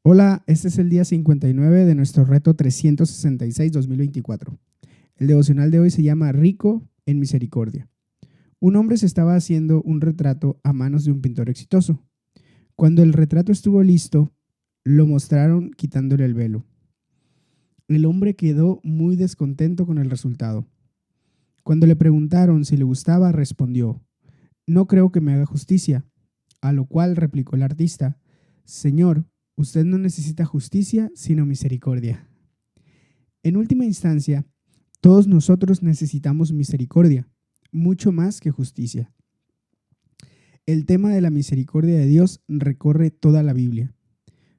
Hola, este es el día 59 de nuestro reto 366-2024. El devocional de hoy se llama Rico en Misericordia. Un hombre se estaba haciendo un retrato a manos de un pintor exitoso. Cuando el retrato estuvo listo, lo mostraron quitándole el velo. El hombre quedó muy descontento con el resultado. Cuando le preguntaron si le gustaba, respondió: "No creo que me haga justicia". A lo cual replicó el artista: "Señor, usted no necesita justicia, sino misericordia". En última instancia, todos nosotros necesitamos misericordia, mucho más que justicia. El tema de la misericordia de Dios recorre toda la Biblia.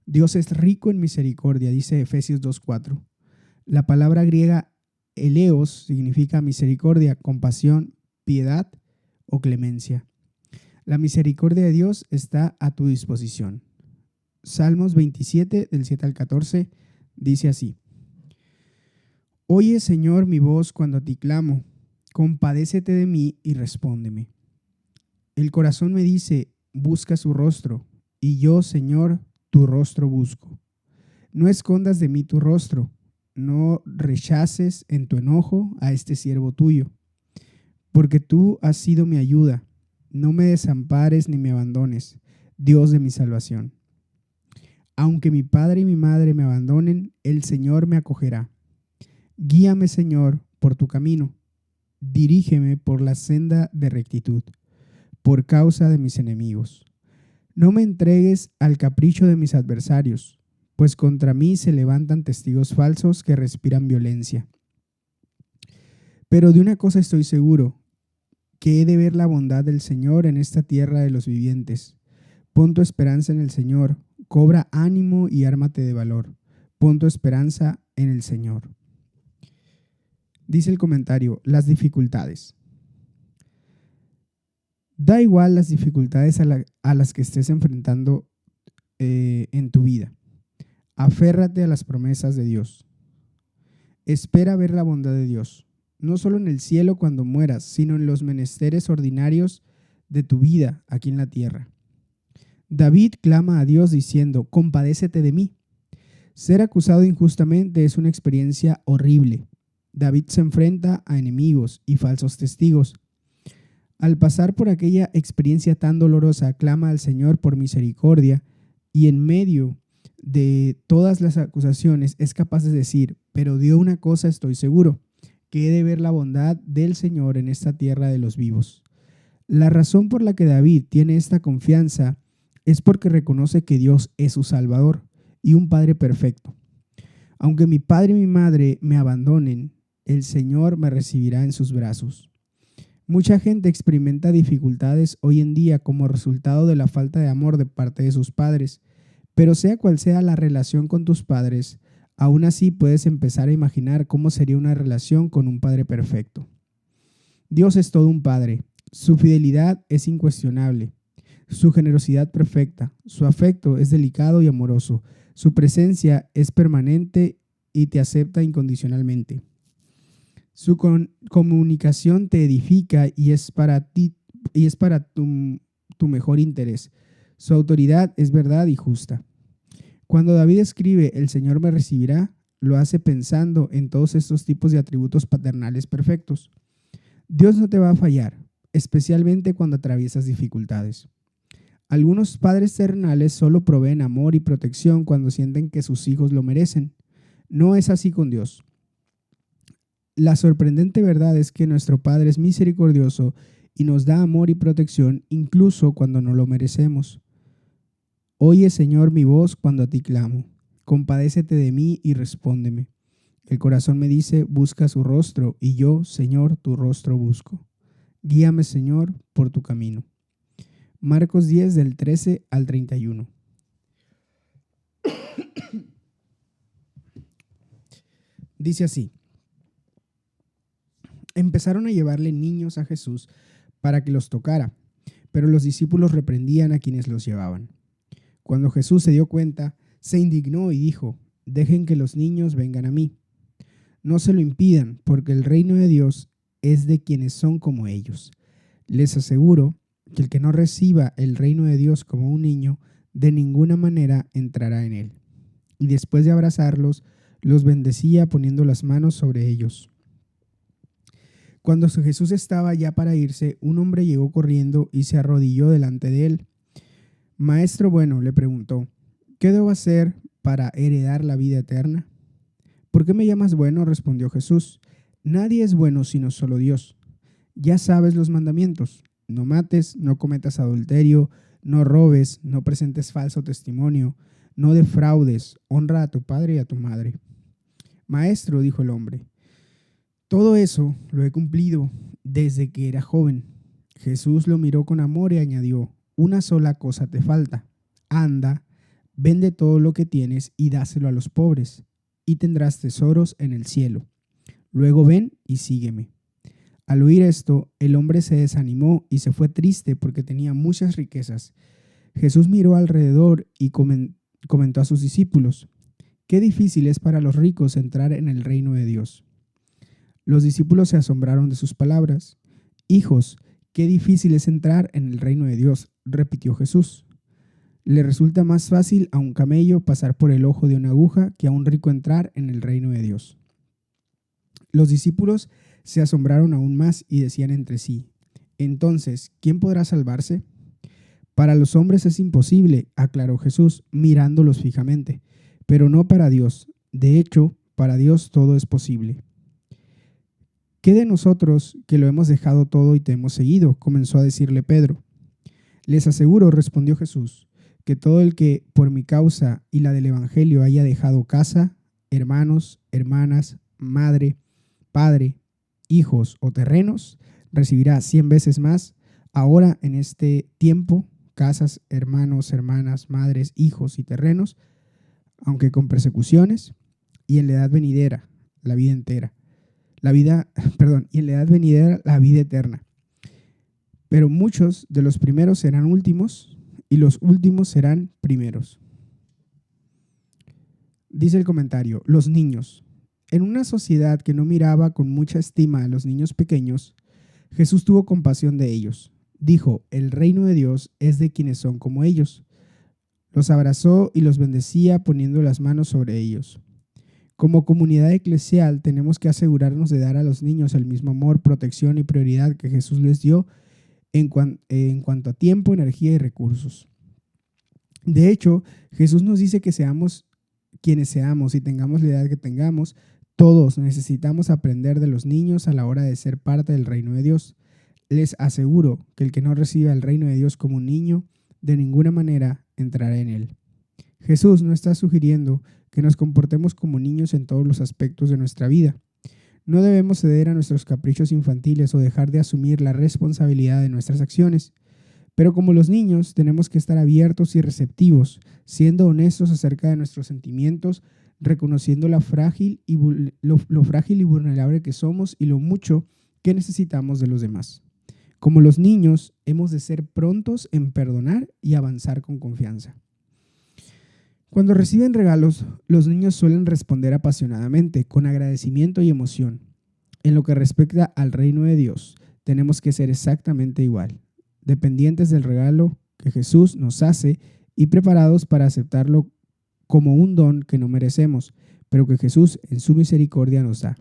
Dios es rico en misericordia, dice Efesios 2:4. La palabra griega eleos significa misericordia, compasión, piedad o clemencia. La misericordia de Dios está a tu disposición. Salmos 27, del 7 al 14, dice así: Oye, Señor, mi voz cuando a ti clamo, compadécete de mí y respóndeme. El corazón me dice: busca su rostro, y yo, Señor, tu rostro busco. No escondas de mí tu rostro, no rechaces en tu enojo a este siervo tuyo, porque tú has sido mi ayuda. No me desampares ni me abandones, Dios de mi salvación. Aunque mi padre y mi madre me abandonen, el Señor me acogerá. Guíame, Señor, por tu camino. Dirígeme por la senda de rectitud, por causa de mis enemigos. No me entregues al capricho de mis adversarios, pues contra mí se levantan testigos falsos que respiran violencia. Pero de una cosa estoy seguro, que he de ver la bondad del Señor en esta tierra de los vivientes. Pon tu esperanza en el Señor, cobra ánimo y ármate de valor. Pon tu esperanza en el Señor. Dice el comentario: las dificultades. Da igual las dificultades a las que estés enfrentando en tu vida. Aférrate a las promesas de Dios. Espera ver la bondad de Dios, no solo en el cielo cuando mueras, sino en los menesteres ordinarios de tu vida aquí en la tierra. David clama a Dios diciendo: compadécete de mí. Ser acusado injustamente es una experiencia horrible. David se enfrenta a enemigos y falsos testigos. Al pasar por aquella experiencia tan dolorosa, clama al Señor por misericordia y en medio de todas las acusaciones es capaz de decir: pero de una cosa estoy seguro, que he de ver la bondad del Señor en esta tierra de los vivos. La razón por la que David tiene esta confianza es porque reconoce que Dios es su Salvador y un Padre perfecto. Aunque mi padre y mi madre me abandonen, el Señor me recibirá en sus brazos. Mucha gente experimenta dificultades hoy en día como resultado de la falta de amor de parte de sus padres, pero sea cual sea la relación con tus padres, aún así puedes empezar a imaginar cómo sería una relación con un Padre perfecto. Dios es todo un Padre, su fidelidad es incuestionable, su generosidad perfecta, su afecto es delicado y amoroso, su presencia es permanente y te acepta incondicionalmente. Su comunicación te edifica y es para ti y es para tu mejor interés. Su autoridad es verdad y justa. Cuando David escribe "el Señor me recibirá", lo hace pensando en todos estos tipos de atributos paternales perfectos. Dios no te va a fallar, especialmente cuando atraviesas dificultades. Algunos padres terrenales solo proveen amor y protección cuando sienten que sus hijos lo merecen. No es así con Dios. La sorprendente verdad es que nuestro Padre es misericordioso y nos da amor y protección incluso cuando no lo merecemos. Oye, Señor, mi voz cuando a ti clamo. Compadécete de mí y respóndeme. El corazón me dice: busca su rostro, y yo, Señor, tu rostro busco. Guíame, Señor, por tu camino. Marcos 10, del 13 al 31. Dice así: empezaron a llevarle niños a Jesús para que los tocara, pero los discípulos reprendían a quienes los llevaban. Cuando Jesús se dio cuenta, se indignó y dijo: dejen que los niños vengan a mí. No se lo impidan, porque el reino de Dios es de quienes son como ellos. Les aseguro que el que no reciba el reino de Dios como un niño, de ninguna manera entrará en él. y después de abrazarlos, los bendecía poniendo las manos sobre ellos. Cuando Jesús estaba ya para irse, un hombre llegó corriendo y se arrodilló delante de él. Maestro bueno, le preguntó, ¿qué debo hacer para heredar la vida eterna? ¿Por qué me llamas bueno?, respondió Jesús. Nadie es bueno sino solo Dios. Ya sabes los mandamientos: no mates, no cometas adulterio, no robes, no presentes falso testimonio, no defraudes, honra a tu padre y a tu madre. Maestro, dijo el hombre, todo eso lo he cumplido desde que era joven. Jesús lo miró con amor y añadió, una sola cosa te falta. Anda, vende todo lo que tienes y dáselo a los pobres, y tendrás tesoros en el cielo. Luego ven y sígueme. Al oír esto, el hombre se desanimó y se fue triste porque tenía muchas riquezas. Jesús miró alrededor y comentó a sus discípulos, qué difícil es para los ricos entrar en el reino de Dios. Los discípulos se asombraron de sus palabras. Hijos, qué difícil es entrar en el reino de Dios, repitió Jesús. Le resulta más fácil a un camello pasar por el ojo de una aguja que a un rico entrar en el reino de Dios. Los discípulos se asombraron aún más y decían entre sí, entonces, ¿quién podrá salvarse? Para los hombres es imposible, aclaró Jesús, mirándolos fijamente, pero no para Dios. De hecho, para Dios todo es posible. ¿Qué de nosotros que lo hemos dejado todo y te hemos seguido?, comenzó a decirle Pedro. Les aseguro, respondió Jesús, que todo el que por mi causa y la del Evangelio haya dejado casa, hermanos, hermanas, madre, padre, hijos o terrenos, recibirá 100 veces más ahora en este tiempo, casas, hermanos, hermanas, madres, hijos y terrenos, aunque con persecuciones, y en la edad venidera, la vida entera. Y en la edad venidera, la vida eterna. Pero muchos de los primeros serán últimos y los últimos serán primeros. Dice el comentario, los niños. En una sociedad que no miraba con mucha estima a los niños pequeños, Jesús tuvo compasión de ellos. Dijo, el reino de Dios es de quienes son como ellos. Los abrazó y los bendecía poniendo las manos sobre ellos. Como comunidad eclesial tenemos que asegurarnos de dar a los niños el mismo amor, protección y prioridad que Jesús les dio en cuanto a tiempo, energía y recursos. De hecho, Jesús nos dice que seamos quienes seamos y tengamos la edad que tengamos, todos necesitamos aprender de los niños a la hora de ser parte del reino de Dios. Les aseguro que el que no reciba el reino de Dios como un niño, de ninguna manera entrará en él. Jesús no está sugiriendo que nos comportemos como niños en todos los aspectos de nuestra vida. No debemos ceder a nuestros caprichos infantiles o dejar de asumir la responsabilidad de nuestras acciones. Pero como los niños, tenemos que estar abiertos y receptivos, siendo honestos acerca de nuestros sentimientos, reconociendo lo frágil y vulnerable que somos y lo mucho que necesitamos de los demás. Como los niños, hemos de ser prontos en perdonar y avanzar con confianza. Cuando reciben regalos, los niños suelen responder apasionadamente, con agradecimiento y emoción. En lo que respecta al reino de Dios, tenemos que ser exactamente igual, dependientes del regalo que Jesús nos hace y preparados para aceptarlo como un don que no merecemos, pero que Jesús en su misericordia nos da.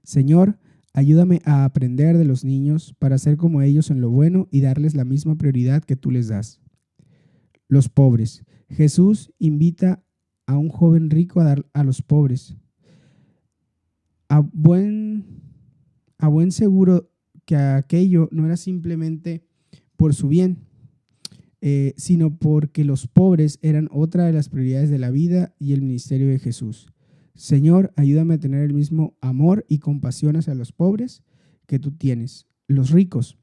Señor, ayúdame a aprender de los niños para ser como ellos en lo bueno y darles la misma prioridad que tú les das. Los pobres. Jesús invita a un joven rico a dar a los pobres. A buen seguro que aquello no era simplemente por su bien, sino porque los pobres eran otra de las prioridades de la vida y el ministerio de Jesús. Señor, ayúdame a tener el mismo amor y compasión hacia los pobres que tú tienes, los ricos.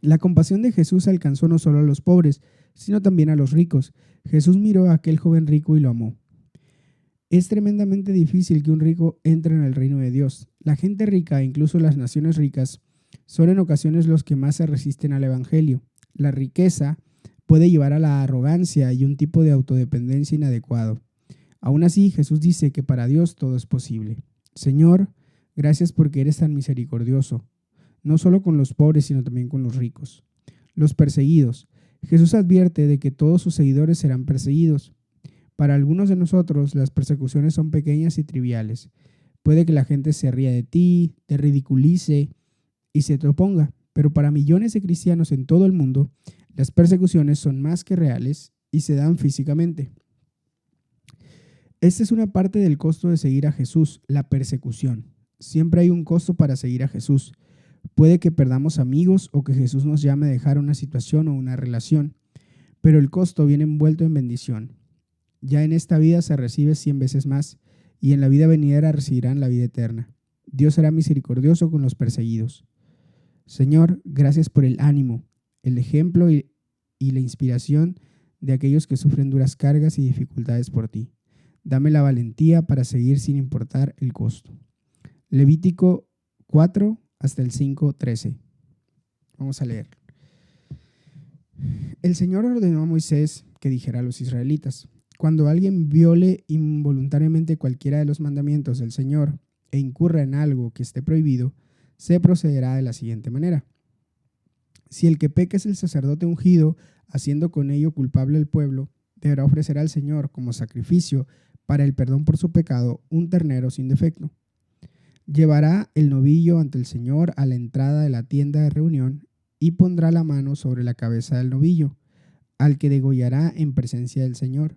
La compasión de Jesús alcanzó no solo a los pobres, sino también a los ricos. Jesús miró a aquel joven rico y lo amó. Es tremendamente difícil que un rico entre en el reino de Dios. La gente rica, incluso las naciones ricas, son en ocasiones los que más se resisten al evangelio. La riqueza puede llevar a la arrogancia y un tipo de autodependencia inadecuado. Aún así, Jesús dice que para Dios todo es posible. Señor, gracias porque eres tan misericordioso, no solo con los pobres, sino también con los ricos. Los perseguidos. Jesús advierte de que todos sus seguidores serán perseguidos. Para algunos de nosotros, las persecuciones son pequeñas y triviales. Puede que la gente se ría de ti, te ridiculice y se te oponga, pero para millones de cristianos en todo el mundo, las persecuciones son más que reales y se dan físicamente. Esta es una parte del costo de seguir a Jesús, la persecución. Siempre hay un costo para seguir a Jesús. Puede que perdamos amigos o que Jesús nos llame a dejar una situación o una relación, pero el costo viene envuelto en bendición. Ya en esta vida se recibe 100 veces más, y en la vida venidera recibirán la vida eterna. Dios será misericordioso con los perseguidos. Señor, gracias por el ánimo, el ejemplo y la inspiración de aquellos que sufren duras cargas y dificultades por ti. Dame la valentía para seguir sin importar el costo. Levítico 4 hasta el 5:13. Vamos a leer. El Señor ordenó a Moisés que dijera a los israelitas: cuando alguien viole involuntariamente cualquiera de los mandamientos del Señor e incurra en algo que esté prohibido, se procederá de la siguiente manera. Si el que peca es el sacerdote ungido, haciendo con ello culpable al pueblo, deberá ofrecer al Señor como sacrificio para el perdón por su pecado un ternero sin defecto. Llevará el novillo ante el Señor a la entrada de la tienda de reunión y pondrá la mano sobre la cabeza del novillo, al que degollará en presencia del Señor.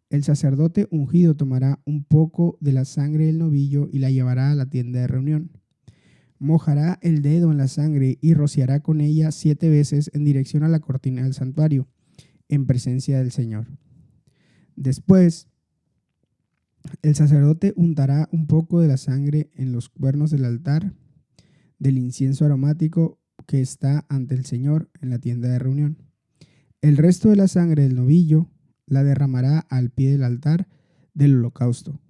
El sacerdote ungido tomará un poco de la sangre del novillo y la llevará a la tienda de reunión. Mojará el dedo en la sangre y rociará con ella 7 veces en dirección a la cortina del santuario, en presencia del Señor. Después, el sacerdote untará un poco de la sangre en los cuernos del altar del incienso aromático que está ante el Señor en la tienda de reunión. El resto de la sangre del novillo la derramará al pie del altar del holocausto,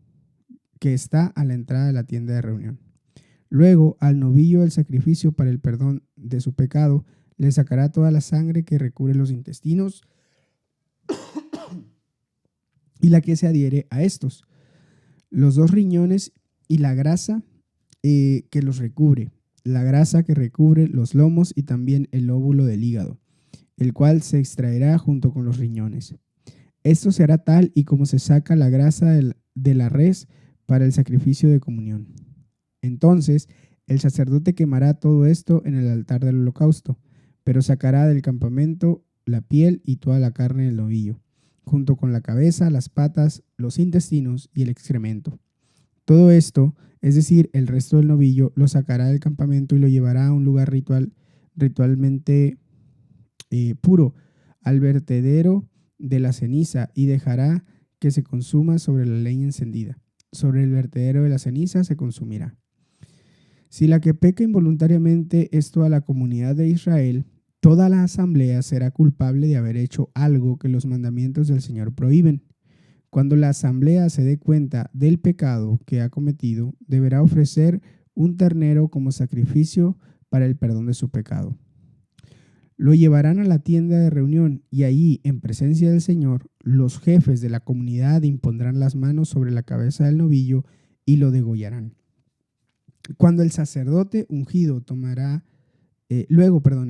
que está a la entrada de la tienda de reunión. Luego, al novillo del sacrificio para el perdón de su pecado, le sacará toda la sangre que recubre los intestinos y la que se adhiere a estos, los 2 riñones y la grasa que los recubre, la grasa que recubre los lomos y también el lóbulo del hígado, el cual se extraerá junto con los riñones. Esto se hará tal y como se saca la grasa de la res para el sacrificio de comunión. Entonces, el sacerdote quemará todo esto en el altar del holocausto, pero sacará del campamento la piel y toda la carne del novillo, junto con la cabeza, las patas, los intestinos y el excremento. Todo esto, es decir, el resto del novillo, lo sacará del campamento y lo llevará a un lugar ritualmente puro, al vertedero de la ceniza, y dejará que se consuma sobre la leña encendida. Sobre el vertedero de la ceniza se consumirá. Si la que peca involuntariamente es toda la comunidad de Israel, toda la asamblea será culpable de haber hecho algo que los mandamientos del Señor prohíben. Cuando la asamblea se dé cuenta del pecado que ha cometido, deberá ofrecer un ternero como sacrificio para el perdón de su pecado. Lo llevarán a la tienda de reunión y allí, en presencia del Señor, los jefes de la comunidad impondrán las manos sobre la cabeza del novillo y lo degollarán. Cuando el sacerdote ungido tomará, el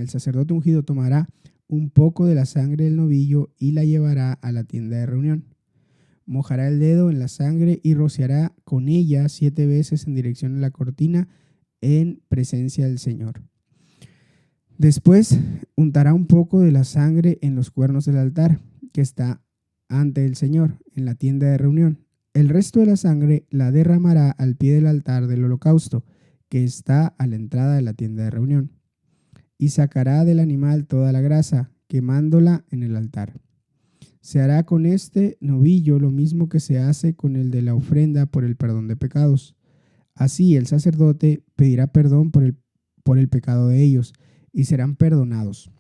sacerdote ungido tomará un poco de la sangre del novillo y la llevará a la tienda de reunión. Mojará el dedo en la sangre y rociará con ella 7 veces en dirección a la cortina en presencia del Señor. Después untará un poco de la sangre en los cuernos del altar que está ante el Señor en la tienda de reunión. El resto de la sangre la derramará al pie del altar del holocausto que está a la entrada de la tienda de reunión, y sacará del animal toda la grasa, quemándola en el altar. Se hará con este novillo lo mismo que se hace con el de la ofrenda por el perdón de pecados. Así el sacerdote pedirá perdón por el pecado de ellos, y serán perdonados.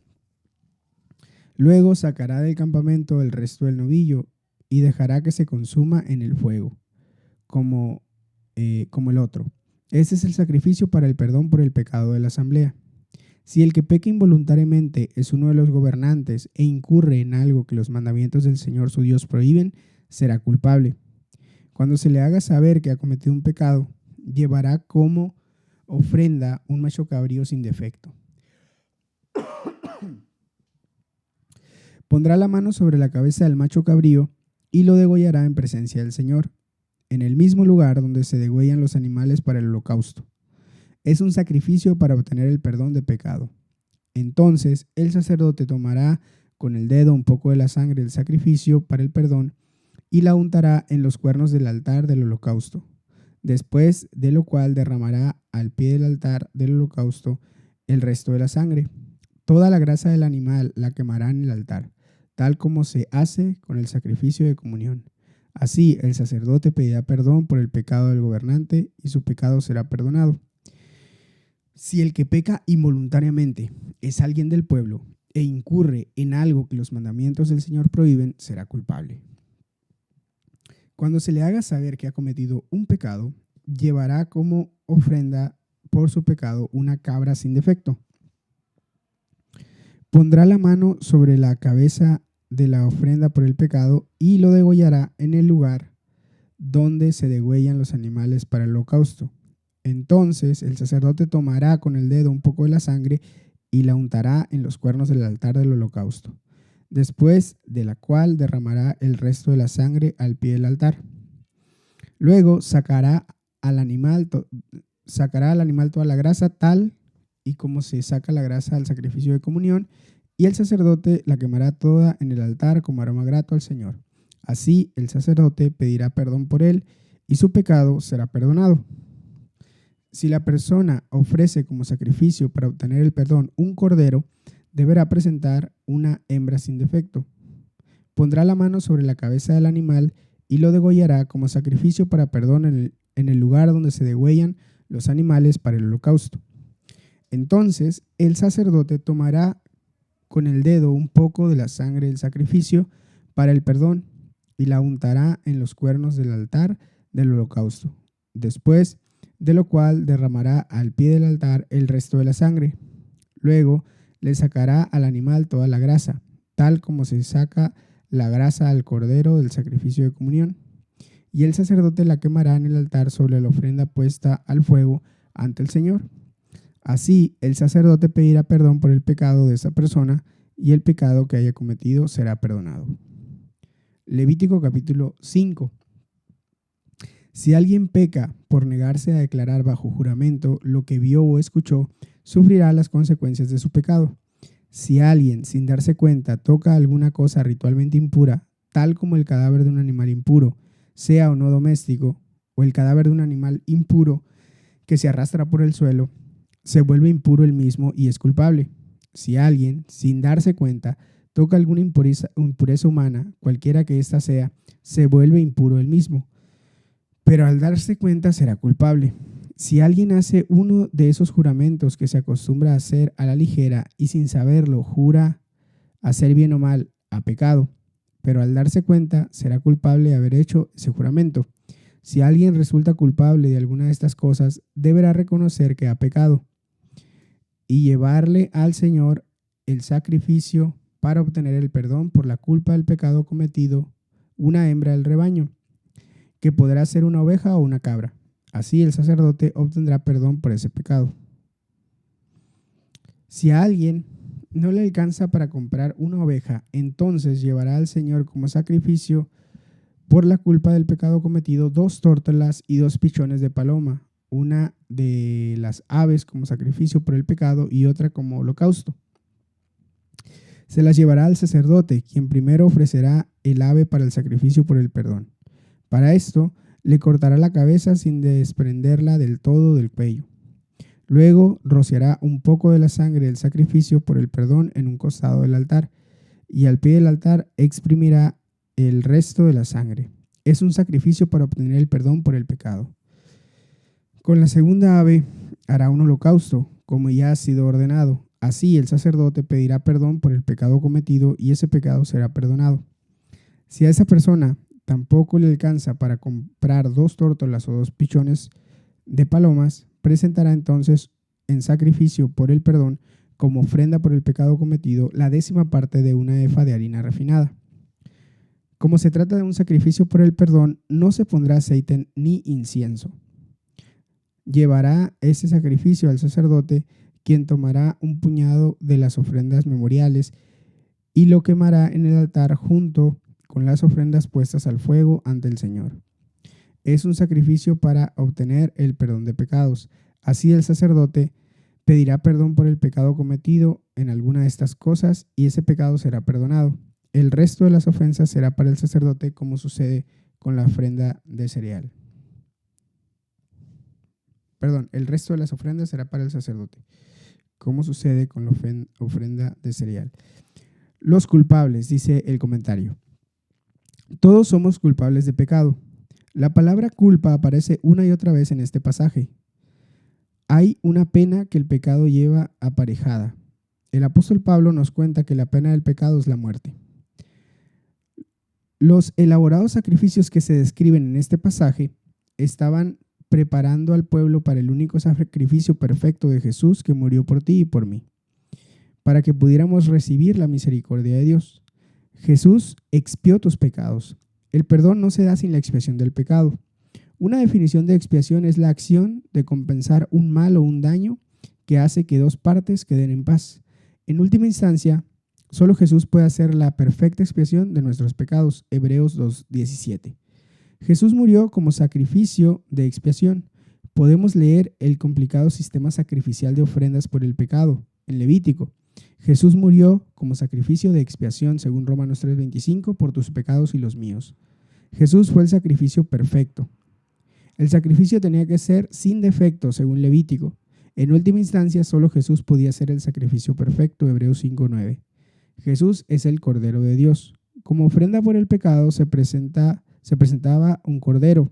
Luego sacará del campamento el resto del novillo y dejará que se consuma en el fuego, como el otro. Este es el sacrificio para el perdón por el pecado de la asamblea. Si el que peca involuntariamente es uno de los gobernantes e incurre en algo que los mandamientos del Señor su Dios prohíben, será culpable. Cuando se le haga saber que ha cometido un pecado, llevará como ofrenda un macho cabrío sin defecto. Pondrá la mano sobre la cabeza del macho cabrío y lo degollará en presencia del Señor, en el mismo lugar donde se degüellan los animales para el holocausto. Es un sacrificio para obtener el perdón de pecado. Entonces el sacerdote tomará con el dedo un poco de la sangre del sacrificio para el perdón y la untará en los cuernos del altar del holocausto, después de lo cual derramará al pie del altar del holocausto el resto de la sangre. Toda la grasa del animal la quemará en el altar, tal como se hace con el sacrificio de comunión. Así el sacerdote pedirá perdón por el pecado del gobernante y su pecado será perdonado. Si el que peca involuntariamente es alguien del pueblo e incurre en algo que los mandamientos del Señor prohíben, será culpable. Cuando se le haga saber que ha cometido un pecado, llevará como ofrenda por su pecado una cabra sin defecto. Pondrá la mano sobre la cabeza de la ofrenda por el pecado y lo degollará en el lugar donde se degüellan los animales para el holocausto. Entonces el sacerdote tomará con el dedo un poco de la sangre y la untará en los cuernos del altar del holocausto, después de la cual derramará el resto de la sangre al pie del altar. Luego sacará al animal toda la grasa, tal y como se saca la grasa al sacrificio de comunión, y el sacerdote la quemará toda en el altar como aroma grato al Señor. Así el sacerdote pedirá perdón por él y su pecado será perdonado. Si la persona ofrece como sacrificio para obtener el perdón un cordero, deberá presentar una hembra sin defecto. Pondrá la mano sobre la cabeza del animal y lo degollará como sacrificio para perdón en el lugar donde se degüellan los animales para el holocausto. Entonces el sacerdote tomará con el dedo un poco de la sangre del sacrificio para el perdón y la untará en los cuernos del altar del holocausto, después de lo cual derramará al pie del altar el resto de la sangre. Luego le sacará al animal toda la grasa, tal como se saca la grasa al cordero del sacrificio de comunión, y el sacerdote la quemará en el altar sobre la ofrenda puesta al fuego ante el Señor. Así el sacerdote pedirá perdón por el pecado de esa persona y el pecado que haya cometido será perdonado. Levítico capítulo 5. Si alguien peca por negarse a declarar bajo juramento lo que vio o escuchó, sufrirá las consecuencias de su pecado. Si alguien, sin darse cuenta, toca alguna cosa ritualmente impura, tal como el cadáver de un animal impuro, sea o no doméstico, o el cadáver de un animal impuro que se arrastra por el suelo, se vuelve impuro él mismo y es culpable. Si alguien, sin darse cuenta, toca alguna impureza humana, cualquiera que ésta sea, se vuelve impuro él mismo, pero al darse cuenta será culpable. Si alguien hace uno de esos juramentos que se acostumbra a hacer a la ligera y sin saberlo jura hacer bien o mal, ha pecado, pero al darse cuenta será culpable de haber hecho ese juramento. Si alguien resulta culpable de alguna de estas cosas, deberá reconocer que ha pecado y llevarle al Señor el sacrificio para obtener el perdón por la culpa del pecado cometido, una hembra del rebaño, que podrá ser una oveja o una cabra. Así el sacerdote obtendrá perdón por ese pecado. Si a alguien no le alcanza para comprar una oveja, entonces llevará al Señor como sacrificio por la culpa del pecado cometido 2 tórtolas y 2 pichones de paloma, una de las aves como sacrificio por el pecado y otra como holocausto. Se las llevará al sacerdote, quien primero ofrecerá el ave para el sacrificio por el perdón. Para esto, le cortará la cabeza sin desprenderla del todo del cuello. Luego rociará un poco de la sangre del sacrificio por el perdón en un costado del altar, y al pie del altar exprimirá el resto de la sangre. Es un sacrificio para obtener el perdón por el pecado. Con la segunda ave hará un holocausto, como ya ha sido ordenado. Así el sacerdote pedirá perdón por el pecado cometido y ese pecado será perdonado. Si a esa persona tampoco le alcanza para comprar 2 tórtolas o 2 pichones de palomas, presentará entonces en sacrificio por el perdón, como ofrenda por el pecado cometido, la 10ª parte de una efa de harina refinada. Como se trata de un sacrificio por el perdón, no se pondrá aceite ni incienso. Llevará ese sacrificio al sacerdote, quien tomará un puñado de las ofrendas memoriales y lo quemará en el altar junto con las ofrendas puestas al fuego ante el Señor. Es un sacrificio para obtener el perdón de pecados. Así el sacerdote pedirá perdón por el pecado cometido en alguna de estas cosas y ese pecado será perdonado. El resto de las ofensas será para el sacerdote, como sucede con la ofrenda de cereal. El resto de las ofrendas será para el sacerdote, como sucede con la ofrenda de cereal. Los culpables, dice el comentario. Todos somos culpables de pecado. La palabra culpa aparece una y otra vez en este pasaje. Hay una pena que el pecado lleva aparejada. El apóstol Pablo nos cuenta que la pena del pecado es la muerte. Los elaborados sacrificios que se describen en este pasaje estaban preparando al pueblo para el único sacrificio perfecto de Jesús que murió por ti y por mí, para que pudiéramos recibir la misericordia de Dios. Jesús expió tus pecados. El perdón no se da sin la expiación del pecado. Una definición de expiación es la acción de compensar un mal o un daño que hace que dos partes queden en paz. En última instancia, solo Jesús puede hacer la perfecta expiación de nuestros pecados. Hebreos 2:17. Jesús murió como sacrificio de expiación. Podemos leer el complicado sistema sacrificial de ofrendas por el pecado en Levítico. Jesús murió como sacrificio de expiación, según Romanos 3:25, por tus pecados y los míos. Jesús fue el sacrificio perfecto. El sacrificio tenía que ser sin defecto, según Levítico. En última instancia, solo Jesús podía ser el sacrificio perfecto, Hebreos 5:9. Jesús es el Cordero de Dios. Como ofrenda por el pecado se presentaba un cordero.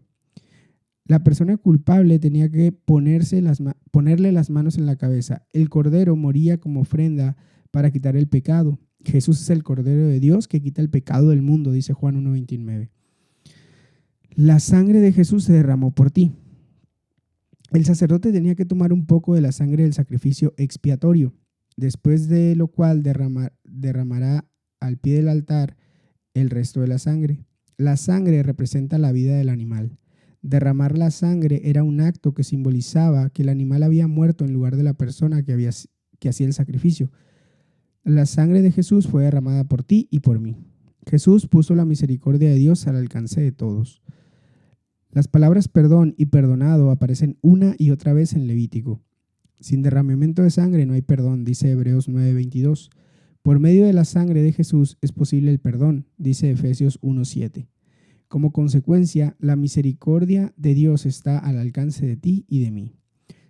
La persona culpable tenía que ponerle las manos en la cabeza. El cordero moría como ofrenda para quitar el pecado. Jesús es el Cordero de Dios que quita el pecado del mundo, dice Juan 1:29. La sangre de Jesús se derramó por ti. El sacerdote tenía que tomar un poco de la sangre del sacrificio expiatorio, después de lo cual derramará al pie del altar el resto de la sangre. La sangre representa la vida del animal. Derramar la sangre era un acto que simbolizaba que el animal había muerto en lugar de la persona que hacía el sacrificio. La sangre de Jesús fue derramada por ti y por mí. Jesús puso la misericordia de Dios al alcance de todos. Las palabras perdón y perdonado aparecen una y otra vez en Levítico. Sin derramamiento de sangre no hay perdón, dice Hebreos 9:22. Por medio de la sangre de Jesús es posible el perdón, dice Efesios 1:7. Como consecuencia, la misericordia de Dios está al alcance de ti y de mí.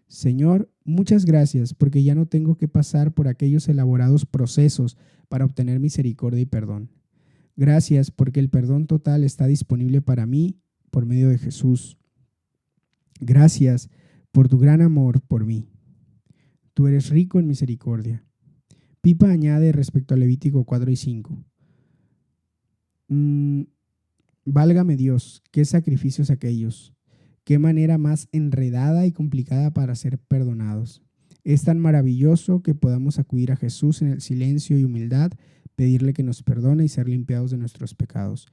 Señor, muchas gracias porque ya no tengo que pasar por aquellos elaborados procesos para obtener misericordia y perdón. Gracias porque el perdón total está disponible para mí por medio de Jesús. Gracias por tu gran amor por mí. Tú eres rico en misericordia. Pipa añade respecto a Levítico 4:5. Válgame Dios, qué sacrificios aquellos. Qué manera más enredada y complicada para ser perdonados. Es tan maravilloso que podamos acudir a Jesús en el silencio y humildad, pedirle que nos perdone y ser limpiados de nuestros pecados.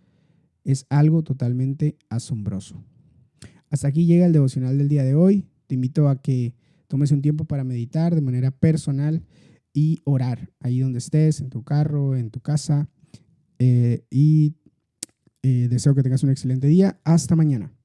Es algo totalmente asombroso. Hasta aquí llega el devocional del día de hoy. Te invito a que tomes un tiempo para meditar de manera personal y orar ahí donde estés, en tu carro, en tu casa. Deseo que tengas un excelente día. Hasta mañana.